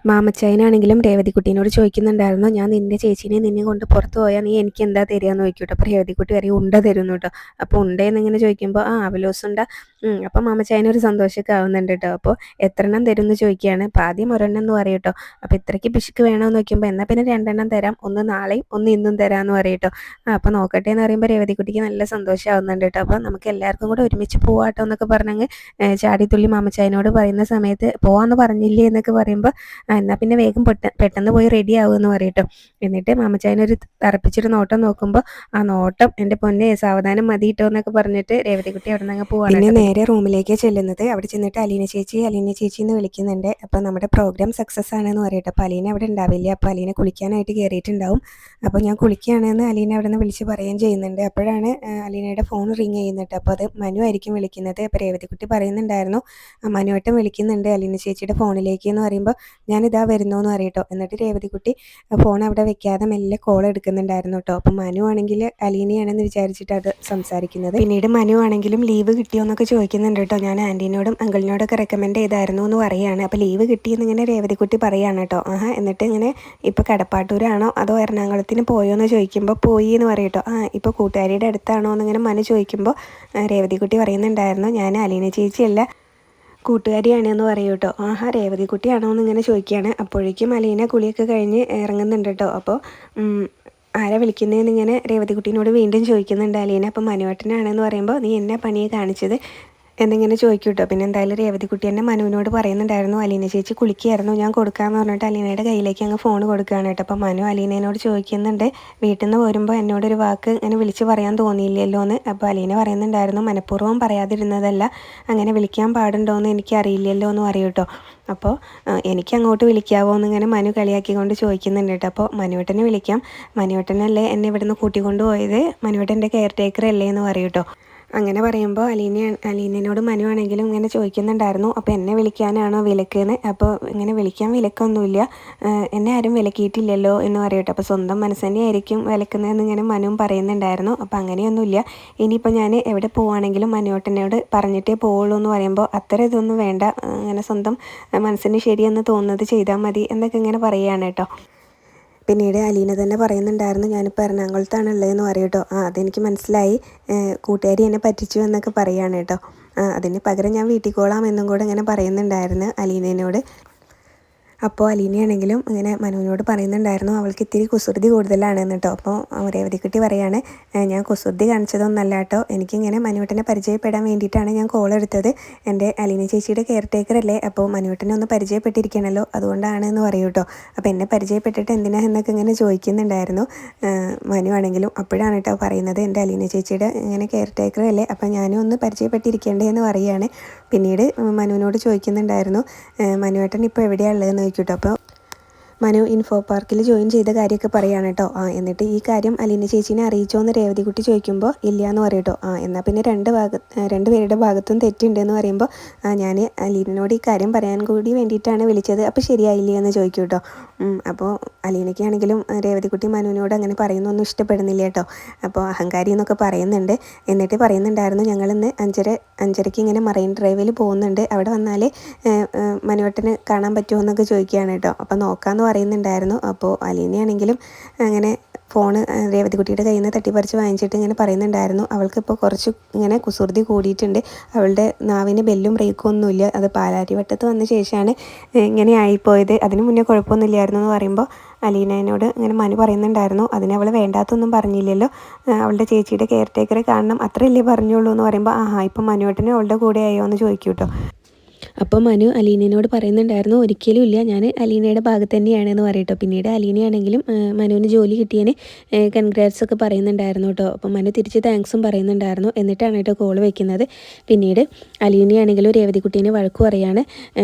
മാമച്ചായനാണെങ്കിലും രേവതിക്കുട്ടീനോട് ചോദിക്കുന്നുണ്ടായിരുന്നു, ഞാൻ നിൻ്റെ ചേച്ചീനെ നിന്നെ കൊണ്ട് പുറത്ത് പോയാൽ നീ എനിക്ക് എന്താ തരികയെന്ന് ചോദിക്കൂട്ടോ. അപ്പോൾ രേവതിക്കുട്ടി പറയും ഉണ്ട തരുന്നു കേട്ടോ. അപ്പോൾ ഉണ്ടേന്നിങ്ങനെ ചോദിക്കുമ്പോൾ അവലോസുണ്ട. അപ്പോൾ മാമച്ചായനൊരു സന്തോഷമൊക്കെ ആവുന്നുണ്ട് കേട്ടോ. അപ്പോൾ എത്ര എണ്ണം തരും എന്ന് ചോദിക്കുകയാണ്. അപ്പോൾ ആദ്യം ഒരെണ്ണം എന്ന് പറയും കേട്ടോ. അപ്പോൾ ഇത്രയ്ക്ക് പിശുക്ക് വേണമെന്ന് നോക്കുമ്പോൾ എന്നാൽ പിന്നെ 2 എണ്ണം തരാം, ഒന്ന് നാളെയും ഒന്ന് ഇന്നും തരാമെന്ന് പറയും കേട്ടോ. അപ്പോൾ നോക്കട്ടെ എന്ന് പറയുമ്പോൾ രേവതിക്കുട്ടിക്ക് നല്ല സന്തോഷമാവുന്നുണ്ട് കേട്ടോ. അപ്പോൾ നമുക്ക് എല്ലാവർക്കും കൂടെ ഒരുമിച്ച് പോവാട്ടോ എന്നൊക്കെ പറഞ്ഞങ്ങ് ചാടിത്തുള്ളി മാമച്ചായനോട് പറയുന്ന സമയത്ത് പോവാന്ന് പറഞ്ഞില്ലേ എന്നൊക്കെ പറയുമ്പോൾ എന്നാൽ പിന്നെ വേഗം പെട്ടെന്ന് പോയി റെഡി ആവുമെന്ന് പറയട്ടോ. എന്നിട്ട് മാമച്ചായനൊരു തറപ്പിച്ചൊരു നോട്ടം നോക്കുമ്പോൾ ആ നോട്ടം എൻ്റെ പൊന്നെ സാവധാനം മതി കേട്ടോ എന്നൊക്കെ പറഞ്ഞിട്ട് രേവതിക്കുട്ടി അവിടെ നിന്ന് പോവാണ്. പിന്നെ നേരെ റൂമിലേക്ക് ചെല്ലുന്നത്. അവിടെ ചെന്നിട്ട് അലീന ചേച്ചി എന്ന് വിളിക്കുന്നുണ്ട്. അപ്പോൾ നമ്മുടെ പ്രോഗ്രാം സക്സസ് ആണെന്ന് പറയട്ടെ. അപ്പോൾ അലീന അവിടെ ഉണ്ടാവില്ല. അപ്പോൾ അലീന കുളിക്കാനായിട്ട് കയറിയിട്ടുണ്ടാവും. അപ്പോൾ ഞാൻ കുളിക്കുകയാണെന്ന് അലീന അവിടെ നിന്ന് വിളിച്ച് പറയുകയും ചെയ്യുന്നുണ്ട്. അപ്പോഴാണ് അലീനയുടെ ഫോൺ റിങ് ചെയ്യുന്നുണ്ട്. അപ്പോൾ അത് മനു ആയിരിക്കും വിളിക്കുന്നത്. അപ്പോൾ രേവതിക്കുട്ടി പറയുന്നുണ്ടായിരുന്നു, മനുവേട്ടൻ വിളിക്കുന്നുണ്ട് അലീന ചേച്ചിയുടെ ഫോണിലേക്ക് എന്ന് പറയുമ്പോൾ ഞാനിതാ വരുന്നു എന്ന് പറയട്ടോ. എന്നിട്ട് രേവതിക്കുട്ടി ഫോൺ അവിടെ വെക്കാതെ മെല്ലെ കോൾ എടുക്കുന്നുണ്ടായിരുന്നു കേട്ടോ. അപ്പം മനു ആണെങ്കിൽ അലീനയാണെന്ന് വിചാരിച്ചിട്ട് അത് സംസാരിക്കുന്നത്. പിന്നീട് മനു ആണെങ്കിലും ലീവ് കിട്ടിയോ എന്നൊക്കെ ചോദിക്കുന്നുണ്ട് കേട്ടോ. ഞാൻ ആൻറ്റീനോടും അങ്കിളിനോടൊക്കെ റെക്കമെൻഡ് ചെയ്തായിരുന്നു എന്ന് പറയുകയാണ്. അപ്പോൾ ലീവ് കിട്ടിയെന്ന് ഇങ്ങനെ രേവതിക്കുട്ടി പറയുകയാണ് കേട്ടോ. എന്നിട്ട് ഇങ്ങനെ ഇപ്പോൾ കടപ്പാട്ടൂരാണോ അതോ എറണാകുളത്തിന് പോയോ എന്ന് ചോദിക്കുമ്പോൾ പോയി എന്ന് പറയട്ടോ. ഇപ്പോൾ കൂട്ടുകാരിയുടെ അടുത്താണോ എന്നിങ്ങനെ മനു ചോദിക്കുമ്പോൾ രേവതിക്കുട്ടി പറയുന്നുണ്ടായിരുന്നു, ഞാൻ അലീന ചേച്ചിയല്ല കൂട്ടുകാരിയാണെന്ന് പറയൂ കേട്ടോ. രേവതിക്കുട്ടിയാണോ എന്നിങ്ങനെ ചോദിക്കുകയാണ്. അപ്പോഴേക്കും അലീന കുളിയൊക്കെ കഴിഞ്ഞ് ഇറങ്ങുന്നുണ്ട് കേട്ടോ. അപ്പോൾ ആരാ വിളിക്കുന്നതെന്ന് ഇങ്ങനെ രേവതിക്കുട്ടീനോട് വീണ്ടും ചോദിക്കുന്നുണ്ട് അലീന. അപ്പം മനുവേട്ടനാണെന്ന് പറയുമ്പോൾ നീ എന്നാ പണിയെ കാണിച്ചത് എന്നിങ്ങനെ ചോദിക്കും കേട്ടോ. പിന്നെ എന്തായാലും രേവതിക്കുട്ടി തന്നെ മനുവിനോട് പറയുന്നുണ്ടായിരുന്നു, അലീന ചേച്ചി കുളിക്കുകയായിരുന്നു, ഞാൻ കൊടുക്കാമെന്ന് പറഞ്ഞിട്ട് അലീനയുടെ കയ്യിലേക്ക് അങ്ങ് ഫോൺ കൊടുക്കുകയാണ് കേട്ടോ. അപ്പോൾ മനു അലീനയോട് ചോദിക്കുന്നുണ്ട്, വീട്ടിൽ നിന്ന് വരുമ്പോൾ എന്നോടൊരു വാക്ക് ഇങ്ങനെ വിളിച്ച് പറയാൻ തോന്നിയില്ലല്ലോ എന്ന്. അപ്പോൾ അലീന പറയുന്നുണ്ടായിരുന്നു, മനഃപൂർവ്വം പറയാതിരുന്നതല്ല, അങ്ങനെ വിളിക്കാൻ പാടുണ്ടോ എന്ന് എനിക്കറിയില്ലല്ലോ എന്ന് പറയും കേട്ടോ. അപ്പോൾ എനിക്ക് അങ്ങോട്ട് വിളിക്കാവോ എന്നിങ്ങനെ മനു കളിയാക്കിക്കൊണ്ട് ചോദിക്കുന്നുണ്ട് കേട്ടോ. അപ്പോൾ മനുവേട്ടനെ വിളിക്കാം, മനുവേട്ടനല്ലേ എന്നെ ഇവിടുന്ന് കൂട്ടിക്കൊണ്ട് പോയത്, മനുവേട്ടൻ്റെ കെയർ ടേക്കർ അല്ലേ എന്ന് പറയും കേട്ടോ. അങ്ങനെ പറയുമ്പോൾ അലീനയോട് മനു ആണെങ്കിലും ഇങ്ങനെ ചോദിക്കുന്നുണ്ടായിരുന്നു, അപ്പോൾ എന്നെ വിളിക്കാനാണോ വിലക്കെന്ന്. അപ്പോൾ ഇങ്ങനെ വിളിക്കാൻ വിലക്കൊന്നുമില്ല, എന്നെ ആരും വിലക്കിയിട്ടില്ലല്ലോ എന്ന് പറയട്ടെ. അപ്പോൾ സ്വന്തം മനസ്സന്നെ ആയിരിക്കും വിലക്കുന്നതെന്ന് ഇങ്ങനെ മനുവും പറയുന്നുണ്ടായിരുന്നു. അപ്പോൾ അങ്ങനെയൊന്നുമില്ല, ഇനിയിപ്പോൾ ഞാൻ എവിടെ പോവുകയാണെങ്കിലും മനുവേട്ടനോട് പറഞ്ഞിട്ടേ പോവുള്ളൂ എന്ന് പറയുമ്പോൾ അത്ര ഇതൊന്നും വേണ്ട, അങ്ങനെ സ്വന്തം മനസ്സിന് ശരിയെന്ന് തോന്നുന്നത് ചെയ്താൽ മതി എന്നൊക്കെ ഇങ്ങനെ പറയുകയാണ് കേട്ടോ. പിന്നീട് അലീന തന്നെ പറയുന്നുണ്ടായിരുന്നു, ഞാനിപ്പോൾ എറണാകുളത്താണ് ഉള്ളതെന്ന് പറയും കേട്ടോ. അതെനിക്ക് മനസ്സിലായി, കൂട്ടുകാരി എന്നെ പറ്റിച്ചു എന്നൊക്കെ പറയുകയാണ് കേട്ടോ. അതിന് പകരം ഞാൻ വീട്ടിൽ കോളാം എന്നും കൂടെ ഇങ്ങനെ പറയുന്നുണ്ടായിരുന്നു അലീനയോട്. അപ്പോൾ അലീനയാണെങ്കിലും ഇങ്ങനെ മനുവിനോട് പറയുന്നുണ്ടായിരുന്നു, അവൾക്ക് ഇത്തിരി കുസൃതി കൂടുതലാണെന്ന് കേട്ടോ. അപ്പോൾ രേവതിക്കുട്ടി പറയാണ്, ഞാൻ കുസൃതി കാണിച്ചതൊന്നല്ല കേട്ടോ, എനിക്കിങ്ങനെ മനുവേട്ടനെ പരിചയപ്പെടാൻ വേണ്ടിയിട്ടാണ് ഞാൻ കോൾ എടുത്തത്, എൻ്റെ അലീന ചേച്ചിയുടെ കെയർ ടേക്കർ അല്ലേ, അപ്പോൾ മനുവേട്ടനെ ഒന്ന് പരിചയപ്പെട്ടിരിക്കണമല്ലോ, അതുകൊണ്ടാണ് എന്ന് പറയൂ കേട്ടോ. അപ്പോൾ എന്നെ പരിചയപ്പെട്ടിട്ട് എന്തിനാ എന്നൊക്കെ ഇങ്ങനെ ചോദിക്കുന്നുണ്ടായിരുന്നു മനു ആണെങ്കിലും. അപ്പോഴാണ് കേട്ടോ പറയുന്നത്, എൻ്റെ അലീന ചേച്ചിയുടെ ഇങ്ങനെ കെയർ ടേക്കർ അല്ലേ, അപ്പോൾ ഞാനും ഒന്ന് പരിചയപ്പെട്ടിരിക്കേണ്ടേ എന്ന് പറയുകയാണ്. പിന്നീട് മനുവിനോട് ചോദിക്കുന്നുണ്ടായിരുന്നു, മനുവേട്ടൻ ഇപ്പോൾ എവിടെയാണ് ഉള്ളതെന്ന് ചോദിക്കൂട്ടോ. അപ്പോൾ മനു ഇൻഫോ പാർക്കിൽ ജോയിൻ ചെയ്ത കാര്യമൊക്കെ പറയുകയാണ് കേട്ടോ. എന്നിട്ട് ഈ കാര്യം അലീന ചേച്ചീനെ അറിയിച്ചോ എന്ന് രേവതിക്കുട്ടി ചോദിക്കുമ്പോൾ ഇല്ല എന്ന് പറയും കേട്ടോ. എന്നാൽ പിന്നെ രണ്ട് പേരുടെ ഭാഗത്തും തെറ്റുണ്ടെന്ന് പറയുമ്പോൾ ഞാൻ അലീനോട് ഈ കാര്യം പറയാൻ കൂടി വേണ്ടിയിട്ടാണ് വിളിച്ചത്, അപ്പോൾ ശരിയായില്ലേ എന്ന് ചോദിക്കും കേട്ടോ. അപ്പോൾ അലീനയ്ക്കാണെങ്കിലും രേവതിക്കുട്ടി മനുവിനോട് അങ്ങനെ പറയുന്നൊന്നും ഇഷ്ടപ്പെടുന്നില്ല കേട്ടോ. അപ്പോൾ അഹങ്കാരി എന്നൊക്കെ പറയുന്നുണ്ട്. എന്നിട്ട് പറയുന്നുണ്ടായിരുന്നു, ഞങ്ങളിന്ന് 5:30 ഇങ്ങനെ മറൈൻ ഡ്രൈവിൽ പോകുന്നുണ്ട്, അവിടെ വന്നാൽ മനുവേട്ടന് കാണാൻ പറ്റുമോ എന്നൊക്കെ ചോദിക്കുകയാണ് കേട്ടോ. അപ്പോൾ നോക്കാമെന്ന് പറയുന്നുണ്ടായിരുന്നു. അപ്പോൾ അലീനയാണെങ്കിലും അങ്ങനെ ഫോണ് രേവതിക്കുട്ടിയുടെ കയ്യിൽ നിന്ന് തട്ടിപ്പറിച്ച് വാങ്ങിച്ചിട്ട് ഇങ്ങനെ പറയുന്നുണ്ടായിരുന്നു, അവൾക്കിപ്പോൾ കുറച്ച് ഇങ്ങനെ കുസൃതി കൂടിയിട്ടുണ്ട്, അവളുടെ നാവിന് ബെല്ലും ബ്രേക്കും ഒന്നുമില്ല, അത് പാലാരിവട്ടത്ത് വന്ന ശേഷമാണ് ഇങ്ങനെ ആയിപ്പോയത്, അതിന് മുന്നേ കുഴപ്പമൊന്നുമില്ലായിരുന്നു എന്ന് പറയുമ്പോൾ അലീനയോട് ഇങ്ങനെ മനു പറയുന്നുണ്ടായിരുന്നു, അതിന് അവൾ വേണ്ടാത്തൊന്നും പറഞ്ഞില്ലല്ലോ, അവളുടെ ചേച്ചിയുടെ കെയർ ടേക്കറെ കാണണം അത്രയല്ലേ പറഞ്ഞുള്ളൂ എന്ന് പറയുമ്പോൾ ഇപ്പം മനുവേട്ടനും അവളുടെ കൂടെ ആയോ എന്ന് ചോദിക്കും കേട്ടോ. അപ്പോൾ മനു അലീനയോട് പറയുന്നുണ്ടായിരുന്നു, ഒരിക്കലും ഇല്ല, ഞാൻ അലീനയുടെ ഭാഗത്ത് തന്നെയാണെന്ന് പറയട്ടോ. പിന്നീട് അലീനയാണെങ്കിലും മനുവിന് ജോലി കിട്ടിയതിന് കൺഗ്രാറ്റ്സ് ഒക്കെ പറയുന്നുണ്ടായിരുന്നു കേട്ടോ. അപ്പോൾ മനു തിരിച്ച് താങ്ക്സും പറയുന്നുണ്ടായിരുന്നു. എന്നിട്ടാണ് കേട്ടോ കോൾ വയ്ക്കുന്നത്. പിന്നീട് അലീനയാണെങ്കിലും രേവതിക്കുട്ടീനെ വഴക്ക് പറയാണ്,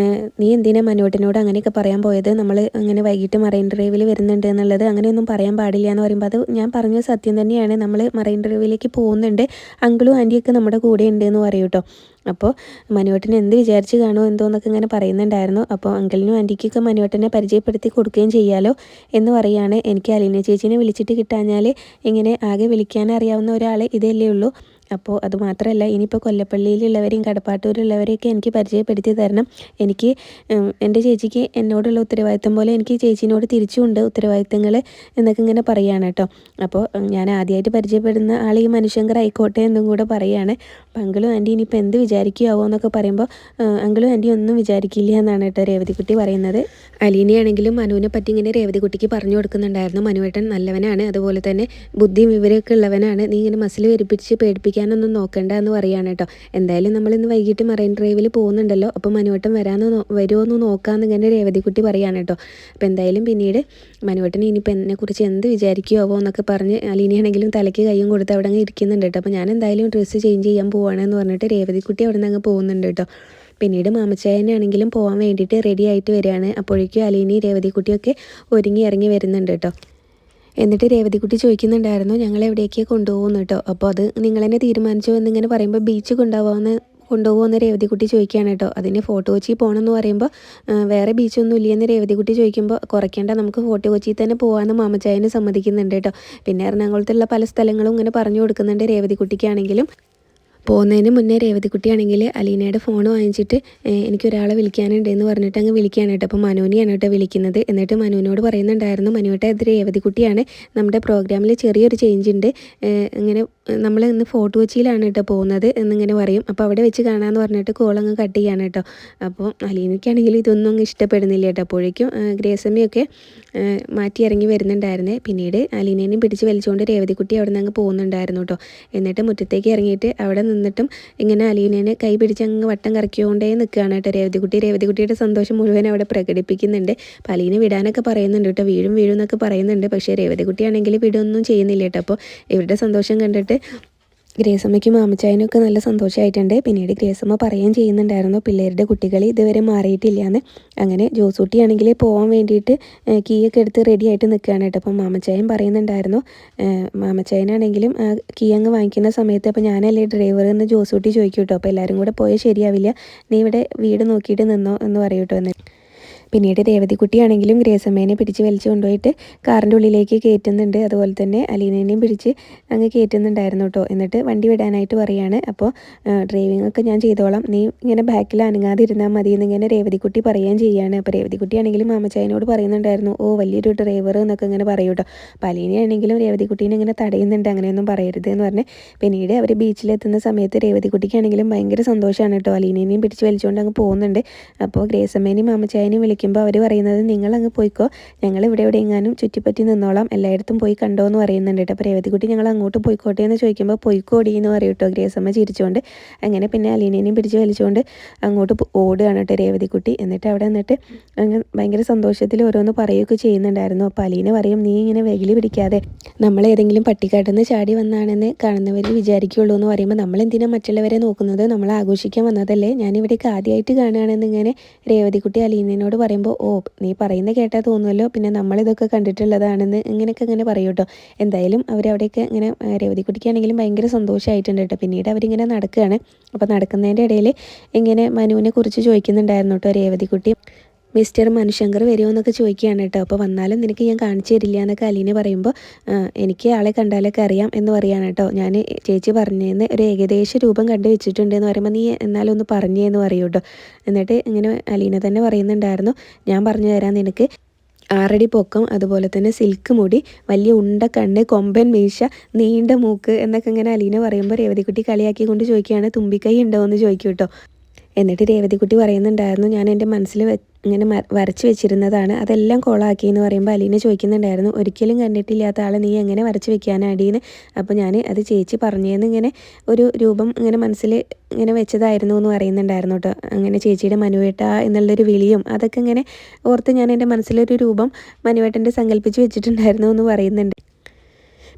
നീ എന്തിനാ മനുവേട്ടനോട് അങ്ങനെയൊക്കെ പറയാൻ പോയത്, നമ്മൾ അങ്ങനെ വൈകിട്ട് മറൈൻ ഡ്രൈവിൽ വരുന്നുണ്ട് എന്നുള്ളത് അങ്ങനെയൊന്നും പറയാൻ പാടില്ല എന്ന് പറയുമ്പോൾ അത് ഞാൻ പറഞ്ഞത് സത്യം തന്നെയാണ്, നമ്മൾ മറൈൻ ഡ്രൈവിലേക്ക് പോകുന്നുണ്ട്, അങ്കിളും ആൻറ്റിയൊക്കെ നമ്മുടെ കൂടെ ഉണ്ട് എന്ന് പറയും കേട്ടോ. അപ്പോൾ മനുവേട്ടൻ എന്ത് വിചാരിച്ച് കാണുമോ എന്തോന്നൊക്കെ ഇങ്ങനെ പറയുന്നുണ്ടായിരുന്നു. അപ്പോൾ അങ്കിളിനും ആൻറ്റിക്കൊക്കെ മനുവേട്ടനെ പരിചയപ്പെടുത്തി കൊടുക്കുകയും ചെയ്യാലോ എന്ന് പറയുകയാണ്. എനിക്ക് അലീന ചേച്ചീനെ വിളിച്ചിട്ട് കിട്ടാഞ്ഞാൽ ഇങ്ങനെ ആകെ വിളിക്കാൻ അറിയാവുന്ന ഒരാൾ ഇതല്ലേ ഉള്ളൂ, അപ്പോൾ അതുമാത്രമല്ല ഇനിയിപ്പോൾ കൊല്ലപ്പള്ളിയിലുള്ളവരെയും കടപ്പാട്ടൂരുള്ളവരെയൊക്കെ എനിക്ക് പരിചയപ്പെടുത്തി തരണം. എനിക്ക് എൻ്റെ ചേച്ചിക്ക് എന്നോടുള്ള ഉത്തരവാദിത്തം പോലെ എനിക്ക് ചേച്ചീനോട് തിരിച്ചുമുണ്ട് ഉത്തരവാദിത്തങ്ങൾ എന്നൊക്കെ ഇങ്ങനെ പറയുകയാണ് കേട്ടോ. അപ്പോൾ ഞാൻ ആദ്യമായിട്ട് പരിചയപ്പെടുന്ന ആൾ ഈ മനുശങ്കർ ആയിക്കോട്ടെ എന്നും കൂടെ പറയുകയാണ്. അപ്പോൾ അങ്കിളും ആൻറ്റി ഇനിയിപ്പോൾ എന്ത് വിചാരിക്കുകയാവോ എന്നൊക്കെ പറയുമ്പോൾ അങ്കിളും ആൻറ്റി ഒന്നും വിചാരിക്കില്ല എന്നാണ് കേട്ടോ രേവതിക്കുട്ടി പറയുന്നത്. അലീനയാണെങ്കിലും മനുവിനെ പറ്റി ഇങ്ങനെ രേവതിക്കുട്ടിക്ക് പറഞ്ഞു കൊടുക്കുന്നുണ്ടായിരുന്നു. മനുവേട്ടൻ നല്ലവനാണ്, അതുപോലെ തന്നെ ബുദ്ധിയും വിവരമൊക്കെ ഉള്ളവനാണ്, നീ ഇങ്ങനെ മസിൽ വെരുപ്പിച്ച് പേടിപ്പിക്കാനൊന്നും നോക്കണ്ട എന്ന് പറയുകയാണ് കേട്ടോ. എന്തായാലും നമ്മളിന്ന് വൈകിട്ട് മറൈൻ ഡ്രൈവിൽ പോകുന്നുണ്ടല്ലോ, അപ്പോൾ മനുവേട്ടൻ വരുമോ എന്ന് നോക്കാമെന്ന് ഇങ്ങനെ രേവതിക്കുട്ടി പറയുകയാണ് കേട്ടോ. അപ്പോൾ എന്തായാലും പിന്നീട് മനുവേട്ടൻ ഇനിയിപ്പോൾ എന്നെക്കുറിച്ച് എന്ത് വിചാരിക്കുമോ എന്നൊക്കെ പറഞ്ഞ് അലീനയാണെങ്കിലും തലയ്ക്ക് കയ്യും കൊടുത്ത് അവിടെ അങ്ങ് ഇരിക്കുന്നുണ്ട് കേട്ടോ. അപ്പോൾ ഞാൻ എന്തായാലും ഡ്രസ്സ് ചേഞ്ച് ചെയ്യാൻ പോവുകയാണെന്ന് പറഞ്ഞിട്ട് രേവതിക്കുട്ടി അവിടെ നിന്ന് അങ്ങ് പോകുന്നുണ്ട് കേട്ടോ. പിന്നീട് മാമച്ചായനാണെങ്കിലും പോകാൻ വേണ്ടിയിട്ട് റെഡി ആയിട്ട് വരികയാണ്. അപ്പോഴേക്കും അലീനയും രേവതിക്കുട്ടിയൊക്കെ ഒരുങ്ങി ഇറങ്ങി വരുന്നുണ്ട് കേട്ടോ. എന്നിട്ട് രേവതിക്കുട്ടി ചോദിക്കുന്നുണ്ടായിരുന്നു ഞങ്ങൾ എവിടേക്കാണ് കൊണ്ടുപോകുന്നു കേട്ടോ. അപ്പോൾ അത് നിങ്ങൾ തന്നെ തീരുമാനിച്ചോ എന്നിങ്ങനെ പറയുമ്പോൾ ബീച്ച് കൊണ്ടുപോകുമെന്ന് രേവതിക്കുട്ടി ചോദിക്കുകയാണ് കേട്ടോ. അതിന് ഫോർട്ട് കൊച്ചി പോകണമെന്ന് പറയുമ്പോൾ വേറെ ബീച്ചൊന്നും ഇല്ലയെന്ന് രേവതിക്കുട്ടി ചോദിക്കുമ്പോൾ കുറയ്ക്കേണ്ട, നമുക്ക് ഫോർട്ട് കൊച്ചിയിൽ തന്നെ പോകാമെന്ന് മാമച്ചായന് സമ്മതിക്കുന്നുണ്ട് കേട്ടോ. പിന്നെ എറണാകുളത്തുള്ള പല സ്ഥലങ്ങളും ഇങ്ങനെ പറഞ്ഞു കൊടുക്കുന്നുണ്ട് രേവതിക്കുട്ടിക്കാണെങ്കിലും. പോകുന്നതിന് മുന്നേ രേവതിക്കുട്ടിയാണെങ്കിൽ അലീനയുടെ ഫോൺ വാങ്ങിച്ചിട്ട് എനിക്കൊരാളെ വിളിക്കാനുണ്ട് എന്ന് പറഞ്ഞിട്ട് അങ്ങ് വിളിക്കുകയാണ് കേട്ടോ. അപ്പോൾ മനുവിനെയാണ് കേട്ടോ വിളിക്കുന്നത്. എന്നിട്ട് മനുവിനോട് പറയുന്നുണ്ടായിരുന്നു, മനുവേട്ട ഇത് രേവതിക്കുട്ടിയാണ്, നമ്മുടെ പ്രോഗ്രാമിൽ ചെറിയൊരു ചേഞ്ച് ഉണ്ട്, ഇങ്ങനെ നമ്മൾ ഇന്ന് ഫോർട്ട് കൊച്ചിയിലാണ് കേട്ടോ പോകുന്നത് എന്നിങ്ങനെ പറയും. അപ്പോൾ അവിടെ വെച്ച് കാണാമെന്ന് പറഞ്ഞിട്ട് കോളങ്ങ് കട്ട് ചെയ്യാണ് കേട്ടോ. അപ്പോൾ അലീനയ്ക്കാണെങ്കിൽ ഇതൊന്നും അങ്ങ് ഇഷ്ടപ്പെടുന്നില്ല കേട്ടോ. അപ്പോഴേക്കും ഗ്രേസമ്മയൊക്കെ മാറ്റി ഇറങ്ങി വരുന്നുണ്ടായിരുന്നേ. പിന്നീട് അലീനേനെയും പിടിച്ച് വലിച്ചുകൊണ്ട് രേവതിക്കുട്ടി അവിടെ നിന്ന് അങ്ങ് പോകുന്നുണ്ടായിരുന്നു കേട്ടോ. എന്നിട്ട് മുറ്റത്തേക്ക് ഇറങ്ങിയിട്ട് അവിടെ നിന്നിട്ടും ഇങ്ങനെ അലീനേനെ കൈ പിടിച്ച് അങ്ങ് വട്ടം കറക്കിക്കൊണ്ടേ നിൽക്കുകയാണ് കേട്ടോ രേവതിക്കുട്ടിയുടെ സന്തോഷം മുഴുവൻ അവിടെ പ്രകടിപ്പിക്കുന്നുണ്ട്. അപ്പോൾ അലീന വിടാനൊക്കെ പറയുന്നുണ്ട് കേട്ടോ, വീഴും എന്നൊക്കെ പറയുന്നുണ്ട്. പക്ഷേ രേവതിക്കുട്ടിയാണെങ്കിൽ വിടൊന്നും ചെയ്യുന്നില്ല കേട്ടോ. അപ്പോൾ ഇവരുടെ സന്തോഷം കണ്ടിട്ട് ഗ്രേസമ്മയ്ക്കും മാമച്ചായനൊക്കെ നല്ല സന്തോഷമായിട്ടുണ്ട്. പിന്നീട് ഗ്രേസമ്മ പറയുകയും ചെയ്യുന്നുണ്ടായിരുന്നു പിള്ളേരുടെ കുട്ടികളി ഇതുവരെ മാറിയിട്ടില്ല എന്ന്. അങ്ങനെ ജോസൂട്ടിയാണെങ്കിൽ പോകാൻ വേണ്ടിയിട്ട് കീയൊക്കെ എടുത്ത് റെഡി ആയിട്ട് നിൽക്കുകയാണ് കേട്ടോ. അപ്പം മാമച്ചായൻ പറയുന്നുണ്ടായിരുന്നു, മാമച്ചായനാണെങ്കിലും കീ അങ്ങ് വാങ്ങിക്കുന്ന സമയത്ത് അപ്പോൾ ഞാനല്ലേ ഡ്രൈവർ എന്ന് ജോസൂട്ടി ചോദിക്കും കേട്ടോ. അപ്പോൾ എല്ലാവരും കൂടെ പോയാൽ ശരിയാവില്ല, നീ ഇവിടെ വീട് നോക്കിയിട്ട് നിന്നോ എന്ന് പറയും കേട്ടോ. എന്ന് പിന്നീട് രേവതിക്കുട്ടിയാണെങ്കിലും ഗ്രേസമ്മേനെ പിടിച്ച് വലിച്ചു കൊണ്ടുപോയിട്ട് കാറിൻ്റെ ഉള്ളിലേക്ക് കയറ്റുന്നുണ്ട്. അതുപോലെ തന്നെ അലീനേനെയും പിടിച്ച് അങ്ങ് കയറ്റുന്നുണ്ടായിരുന്നു കേട്ടോ. എന്നിട്ട് വണ്ടി വിടാനായിട്ട് പറയുകയാണ്. അപ്പോൾ ഡ്രൈവിംഗ് ഒക്കെ ഞാൻ ചെയ്തോളാം, നീ ഇങ്ങനെ ബാക്കിൽ അനങ്ങാതിരുന്നാൽ മതി എന്നിങ്ങനെ രേവതിക്കുട്ടി പറയുകയും ചെയ്യുകയാണ്. അപ്പോൾ രേവതിക്കുട്ടിയാണെങ്കിലും മാമച്ചായനോട് പറയുന്നുണ്ടായിരുന്നു, ഓ വലിയൊരു ഡ്രൈവർ എന്നൊക്കെ ഇങ്ങനെ പറയൂ കേട്ടോ. അപ്പോൾ അലീനയാണെങ്കിലും രേവതിക്കുട്ടീനെ ഇങ്ങനെ തടയുന്നുണ്ട്, അങ്ങനെയൊന്നും പറയരുത് എന്ന് പറഞ്ഞ്. പിന്നീട് അവർ ബീച്ചിലെത്തുന്ന സമയത്ത് രേവതിക്കുട്ടിക്കാണെങ്കിലും ഭയങ്കര സന്തോഷമാണ് കേട്ടോ. അലീനേനെയും പിടിച്ച് വലിച്ചുകൊണ്ട് അങ്ങ് പോകുന്നുണ്ട്. അപ്പോൾ ഗ്രേസമ്മേനെയും മാമച്ചായനെയും വിളിക്കുമ്പോൾ അവർ പറയുന്നത്, നിങ്ങളങ്ങ് പോയിക്കോ, ഞങ്ങൾ ഇവിടെ എങ്ങാനും ചുറ്റിപ്പറ്റി നിന്നോളാം, എല്ലായിടത്തും പോയി കണ്ടോ എന്ന് പറയുന്നുണ്ട് കേട്ടോ. അപ്പോൾ രേവതിക്കുട്ടി ഞങ്ങൾ അങ്ങോട്ട് പോയിക്കോട്ടെ എന്ന് ചോദിക്കുമ്പോൾ പോയിക്കോടി എന്ന് പറയും കേട്ടോ ഗ്രേസമ്മ ചിരിച്ചുകൊണ്ട്. അങ്ങനെ പിന്നെ അലീനേനെയും പിടിച്ച് വലിച്ചുകൊണ്ട് അങ്ങോട്ട് ഓടുകയാണ് കേട്ടോ രേവതിക്കുട്ടി. എന്നിട്ട് അവിടെ നിന്നിട്ട് അങ്ങ് ഭയങ്കര സന്തോഷത്തിൽ ഓരോന്ന് പറയുകയൊക്കെ ചെയ്യുന്നുണ്ടായിരുന്നു. അപ്പോൾ അലീന പറയും, നീ ഇങ്ങനെ വെകിലി പിടിക്കാതെ, നമ്മൾ ഏതെങ്കിലും പട്ടിക്കാട്ടിൽ നിന്ന് ചാടി വന്നാണെന്ന് കാണുന്നവർ വിചാരിക്കുള്ളൂ എന്ന് പറയുമ്പോൾ നമ്മളെന്തിനാണ് മറ്റുള്ളവരെ നോക്കുന്നത്, നമ്മൾ ആഘോഷിക്കാൻ വന്നതല്ലേ, ഞാനിവിടേക്ക് ആദ്യമായിട്ട് കാണുകയാണെന്ന് ഇങ്ങനെ രേവതിക്കുട്ടി അലീനയോട് പറയുമ്പോൾ, ഓ നീ പറയുന്നത് കേട്ടാൽ തോന്നുമല്ലോ, പിന്നെ നമ്മളിതൊക്കെ കണ്ടിട്ടുള്ളതാണെന്ന് ഇങ്ങനെയൊക്കെ ഇങ്ങനെ പറയും കേട്ടോ. എന്തായാലും അവരവിടെയൊക്കെ ഇങ്ങനെ രേവതിക്കുട്ടിക്കാണെങ്കിലും ഭയങ്കര സന്തോഷമായിട്ടുണ്ട് കേട്ടോ. പിന്നീട് അവരിങ്ങനെ നടക്കുകയാണ്. അപ്പോൾ നടക്കുന്നതിൻ്റെ ഇടയിൽ ഇങ്ങനെ മനുവിനെ കുറിച്ച് ചോദിക്കുന്നുണ്ടായിരുന്നു കേട്ടോ രേവതിക്കുട്ടി. മിസ്റ്റർ മനുശങ്കർ വരുമോ എന്നൊക്കെ ചോദിക്കുകയാണ് കേട്ടോ. അപ്പോൾ വന്നാലും നിനക്ക് ഞാൻ കാണിച്ചു തരില്ല എന്നൊക്കെ അലീന പറയുമ്പോൾ, എനിക്ക് ആളെ കണ്ടാലൊക്കെ അറിയാം എന്ന് പറയുകയാണ് കേട്ടോ. ഞാൻ ചേച്ചി പറഞ്ഞതെന്ന് ഒരു ഏകദേശ രൂപം കണ്ടു വെച്ചിട്ടുണ്ട് എന്ന് പറയുമ്പോൾ, നീ എന്നാലും ഒന്ന് പറഞ്ഞേന്ന് പറയൂ കേട്ടോ. എന്നിട്ട് ഇങ്ങനെ അലീന തന്നെ പറയുന്നുണ്ടായിരുന്നു, ഞാൻ പറഞ്ഞു തരാം നിനക്ക്, 6 അടി പൊക്കം, അതുപോലെ തന്നെ സിൽക്ക് മുടി, വലിയ ഉണ്ട കണ്ണ്, കൊമ്പൻ മീശ, നീണ്ട മൂക്ക് എന്നൊക്കെ ഇങ്ങനെ അലീന പറയുമ്പോൾ രേവതിക്കുട്ടി കളിയാക്കിക്കൊണ്ട് ചോദിക്കുകയാണ്, തുമ്പിക്കൈ ഉണ്ടോ എന്ന് ചോദിക്കും കേട്ടോ. എന്നിട്ട് രേവതിക്കുട്ടി പറയുന്നുണ്ടായിരുന്നു, ഞാൻ എൻ്റെ മനസ്സിൽ ഇങ്ങനെ വരച്ച് വെച്ചിരുന്നതാണ്, അതെല്ലാം കോളാക്കി എന്ന് പറയുമ്പോൾ അലീന ചോദിക്കുന്നുണ്ടായിരുന്നു, ഒരിക്കലും കണ്ടിട്ടില്ലാത്ത ആളെ നീ എങ്ങനെ വരച്ച് വെക്കാനാടീന്ന്. അപ്പോൾ ഞാൻ അത് ചേച്ചി പറഞ്ഞതെന്ന് ഇങ്ങനെ ഒരു രൂപം ഇങ്ങനെ മനസ്സിൽ ഇങ്ങനെ വെച്ചതായിരുന്നു എന്ന് പറയുന്നുണ്ടായിരുന്നു കേട്ടോ. അങ്ങനെ ചേച്ചിയുടെ മനുവേട്ട എന്നുള്ളൊരു വിളിയും അതൊക്കെ ഇങ്ങനെ ഓർത്ത് ഞാൻ എൻ്റെ മനസ്സിലൊരു രൂപം മനുവേട്ടൻ്റെ സങ്കല്പിച്ച് വെച്ചിട്ടുണ്ടായിരുന്നു എന്ന് പറയുന്നുണ്ട്.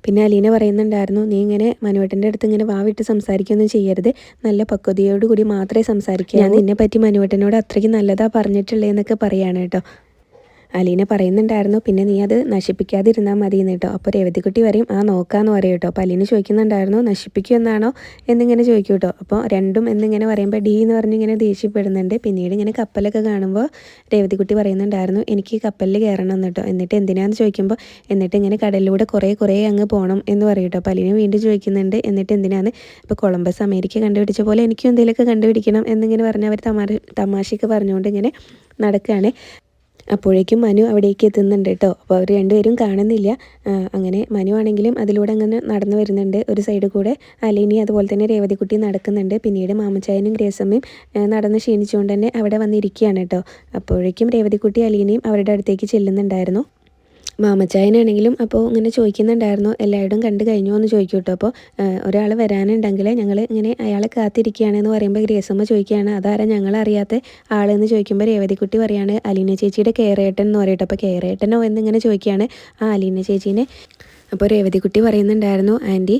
പിന്നെ അലീന പറയുന്നുണ്ടായിരുന്നു, നീ ഇങ്ങനെ മനുവേട്ടൻ്റെ അടുത്ത് ഇങ്ങനെ വാവിട്ട് സംസാരിക്കുകയൊന്നും ചെയ്യരുത്, നല്ല പക്വതയോടുകൂടി മാത്രമേ സംസാരിക്കൂ, ഞാൻ നിന്നെ പറ്റി മനുവേട്ടനോട് അത്രയ്ക്ക് നല്ലതാ പറഞ്ഞിട്ടുള്ളതെന്നൊക്കെ പറയാണ് കേട്ടോ. അലീന പറയുന്നുണ്ടായിരുന്നു പിന്നെ നീ അത് നശിപ്പിക്കാതിരുന്നാൽ മതി എന്ന് കേട്ടോ. അപ്പോൾ രേവതിക്കുട്ടി പറയും ആ നോക്കാമെന്ന് പറയും കേട്ടോ. അപ്പോൾ അലീന ചോദിക്കുന്നുണ്ടായിരുന്നു നശിപ്പിക്കുമെന്നാണോ എന്നിങ്ങനെ ചോദിക്കും കേട്ടോ. അപ്പോൾ രണ്ടും എന്നിങ്ങനെ പറയുമ്പോൾ ഡി എന്ന് പറഞ്ഞ് ഇങ്ങനെ ദേഷ്യപ്പെടുന്നുണ്ട്. പിന്നീട് ഇങ്ങനെ കപ്പലൊക്കെ കാണുമ്പോൾ രേവതിക്കുട്ടി പറയുന്നുണ്ടായിരുന്നു എനിക്ക് കപ്പലിൽ കയറണം എന്ന് കേട്ടോ. എന്നിട്ട് എന്തിനാന്ന് ചോദിക്കുമ്പോൾ എന്നിട്ട് ഇങ്ങനെ കടലിലൂടെ കുറേ അങ്ങ് പോകണം എന്ന് പറയും കേട്ടോ. അപ്പോൾ അലീന വീണ്ടും ചോദിക്കുന്നുണ്ട് എന്നിട്ട് എന്തിനാണ്. ഇപ്പോൾ കൊളംബസ് അമേരിക്ക കണ്ടുപിടിച്ച പോലെ എനിക്കും എന്തെങ്കിലുമൊക്കെ കണ്ടുപിടിക്കണം എന്നിങ്ങനെ പറഞ്ഞ് അവർ തമാശയൊക്കെ പറഞ്ഞുകൊണ്ട് ഇങ്ങനെ നടക്കുകയാണ്. അപ്പോഴേക്കും മനു അവിടേക്ക് എത്തുന്നുണ്ട് കേട്ടോ. അപ്പോൾ അവർ രണ്ടുപേരും കാണുന്നില്ല. അങ്ങനെ മനു ആണെങ്കിലും അതിലൂടെ അങ്ങനെ നടന്നു വരുന്നുണ്ട്. ഒരു സൈഡ് കൂടെ അലീനി അതുപോലെ തന്നെ രേവതിക്കുട്ടി നടക്കുന്നുണ്ട്. പിന്നീട് മാമച്ചായനും ഗ്രേസമ്മയും നടന്ന് ക്ഷീണിച്ചുകൊണ്ട് തന്നെ അവിടെ വന്നിരിക്കുകയാണ് കേട്ടോ. അപ്പോഴേക്കും രേവതിക്കുട്ടി അലീനയും അവരുടെ അടുത്തേക്ക് ചെല്ലുന്നുണ്ടായിരുന്നു. മാമച്ചായനാണെങ്കിലും അപ്പോൾ ഇങ്ങനെ ചോദിക്കുന്നുണ്ടായിരുന്നു എല്ലാവരും കണ്ടു കഴിഞ്ഞു എന്ന് ചോദിക്കും കേട്ടോ. അപ്പോൾ ഒരാൾ വരാനുണ്ടെങ്കിൽ ഞങ്ങൾ ഇങ്ങനെ അയാളെ കാത്തിരിക്കുകയാണെന്ന് പറയുമ്പോൾ ഗ്രേസമ്മ ചോദിക്കുകയാണ് അതാരാ ഞങ്ങളറിയാത്ത ആളെന്ന് ചോദിക്കുമ്പോൾ രേവതിക്കുട്ടി പറയാണ് അലീന ചേച്ചിയുടെ കെയറേട്ടൻ എന്ന് പറയട്ടോ. അപ്പോൾ കെയറേട്ടനോ എന്നിങ്ങനെ ചോദിക്കുകയാണ് ആ അലീന ചേച്ചീനെ. അപ്പോൾ രേവതിക്കുട്ടി പറയുന്നുണ്ടായിരുന്നു ആൻറ്റി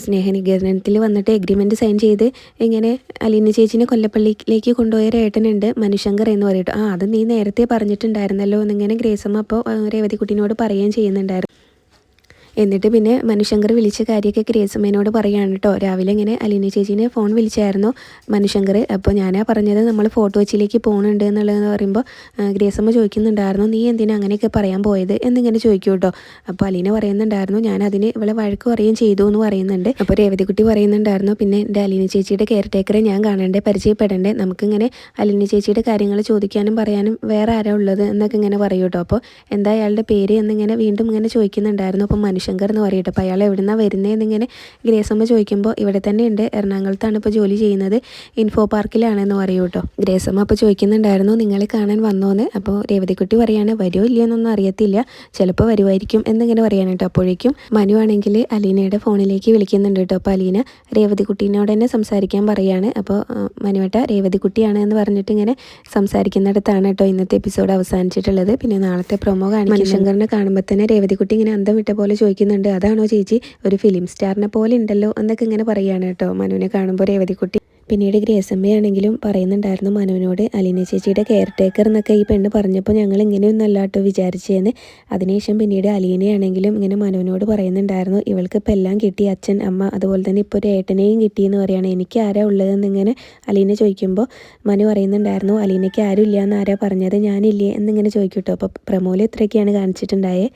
സ്നേഹനികേതനത്തിൽ വന്നിട്ട് എഗ്രിമെൻറ്റ് സൈൻ ചെയ്ത് ഇങ്ങനെ അലീന ചേച്ചീനെ കൊല്ലപ്പള്ളിയിലേക്ക് കൊണ്ടുപോയ ഏട്ടനുണ്ട് മനുശങ്കർ എന്ന് പറയട്ടോ. അത് നീ നേരത്തെ പറഞ്ഞിട്ടുണ്ടായിരുന്നല്ലോ എന്നിങ്ങനെ ഗ്രേസമ്മ അപ്പോൾ രേവതിക്കുട്ടീനോട് പറയുകയും ചെയ്യുന്നുണ്ടായിരുന്നു. എന്നിട്ട് പിന്നെ മനുശങ്കർ വിളിച്ച കാര്യമൊക്കെ ഗ്രേസമ്മേനോട് പറയുകയാണ് കേട്ടോ. രാവിലെ ഇങ്ങനെ അലീന ചേച്ചീനെ ഫോൺ വിളിച്ചായിരുന്നു മനുശങ്കർ. അപ്പോൾ ഞാനാ പറഞ്ഞത് നമ്മൾ ഫോട്ടോ വെച്ചിലേക്ക് പോകുന്നുണ്ട് എന്നുള്ളതെന്ന് പറയുമ്പോൾ ഗ്രേസമ്മ ചോദിക്കുന്നുണ്ടായിരുന്നു നീ എന്തിനാ അങ്ങനെയൊക്കെ പറയാൻ പോയത് എന്നിങ്ങനെ ചോദിക്കും കേട്ടോ. അപ്പോൾ അലീന പറയുന്നുണ്ടായിരുന്നു ഞാൻ അതിന് ഇവളെ വഴക്ക് പറയുകയും ചെയ്തു എന്ന് പറയുന്നുണ്ട്. അപ്പോൾ രേവതിക്കുട്ടി പറയുന്നുണ്ടായിരുന്നു പിന്നെ എൻ്റെ അലീന ചേച്ചിയുടെ കെയർ ടേക്കറെ ഞാൻ കാണണ്ടേ പരിചയപ്പെടണ്ടേ നമുക്കിങ്ങനെ അലീന ചേച്ചിയുടെ കാര്യങ്ങൾ ചോദിക്കാനും പറയാനും വേറെ ആരാ ഉള്ളത് എന്നൊക്കെ ഇങ്ങനെ പറയും കേട്ടോ. അപ്പോൾ എന്താ അയാളുടെ പേര് എന്നിങ്ങനെ വീണ്ടും ഇങ്ങനെ ചോദിക്കുന്നുണ്ടായിരുന്നു. അപ്പോൾ മനുശങ്കർ എന്ന് പറയട്ടെ. അപ്പോൾ അയാൾ എവിടെ നിന്നാണ് വരുന്നതെന്നിങ്ങനെ ഗ്രേസമ്മ ചോദിക്കുമ്പോൾ ഇവിടെ തന്നെ ഉണ്ട് എറണാകുളത്താണ് ഇപ്പോൾ ജോലി ചെയ്യുന്നത് ഇൻഫോ പാർക്കിലാണെന്ന് പറയൂ കേട്ടോ. ഗ്രേസമ്മ അപ്പോൾ ചോദിക്കുന്നുണ്ടായിരുന്നു നിങ്ങളെ കാണാൻ വന്നോന്ന്. അപ്പോൾ രേവതിക്കുട്ടി പറയാണ് വരുമോ ഇല്ലയെന്നൊന്നും അറിയത്തില്ല ചിലപ്പോൾ വരുമായിരിക്കും എന്നിങ്ങനെ പറയാൻ കേട്ടോ. അപ്പോഴേക്കും മനു ആണെങ്കിൽ അലീനയുടെ ഫോണിലേക്ക് വിളിക്കുന്നുണ്ട് കേട്ടോ. അപ്പോൾ അലീന രേവതിക്കുട്ടീനോട് തന്നെ സംസാരിക്കാൻ പറയുകയാണ്. അപ്പോൾ മനുവേട്ട രേവതിക്കുട്ടിയാണ് എന്ന് പറഞ്ഞിട്ട് ഇങ്ങനെ സംസാരിക്കുന്നിടത്താണ് കേട്ടോ ഇന്നത്തെ എപ്പിസോഡ് അവസാനിച്ചിട്ടുള്ളത്. പിന്നെ നാളത്തെ പ്രൊമോ മനുശങ്കറിനെ കാണുമ്പോൾ തന്നെ രേവതിക്കുട്ടി ഇങ്ങനെ അന്തം വിട്ട പോലെ ചോദിക്കുന്നുണ്ട് അതാണോ ചേച്ചി ഒരു ഫിലിം സ്റ്റാറിനെ പോലെ ഉണ്ടല്ലോ എന്നൊക്കെ ഇങ്ങനെ പറയുകയാണ് കേട്ടോ മനുവിനെ കാണുമ്പോൾ രേവതിക്കുട്ടി. പിന്നീട് ഗ്രേസമ്മയാണെങ്കിലും പറയുന്നുണ്ടായിരുന്നു മനുവിനോട് അലീന ചേച്ചിയുടെ കെയർ ടേക്കർ എന്നൊക്കെ ഈ പെണ്ണ് പറഞ്ഞപ്പോൾ ഞങ്ങൾ ഇങ്ങനെയൊന്നല്ല കേട്ടോ വിചാരിച്ചതെന്ന്. അതിനുശേഷം പിന്നീട് അലീനയാണെങ്കിലും ഇങ്ങനെ മനുവിനോട് പറയുന്നുണ്ടായിരുന്നു ഇവൾക്ക് ഇപ്പോൾ എല്ലാം കിട്ടി അച്ഛൻ അമ്മ അതുപോലെ തന്നെ ഇപ്പോൾ ഒരു ഏട്ടനെയും കിട്ടിയെന്ന് പറയുകയാണ്. എനിക്ക് ആരാ ഉള്ളതെന്ന് ഇങ്ങനെ അലീന ചോദിക്കുമ്പോൾ മനു പറയുന്നുണ്ടായിരുന്നു അലീനയ്ക്ക് ആരും ഇല്ല എന്ന് ആരാ പറഞ്ഞത് ഞാനില്ലേ എന്നിങ്ങനെ ചോദിക്കും കേട്ടോ. അപ്പോൾ പ്രമോയിൽ ഇത്രയൊക്കെയാണ് കാണിച്ചിട്ടുണ്ടായേ.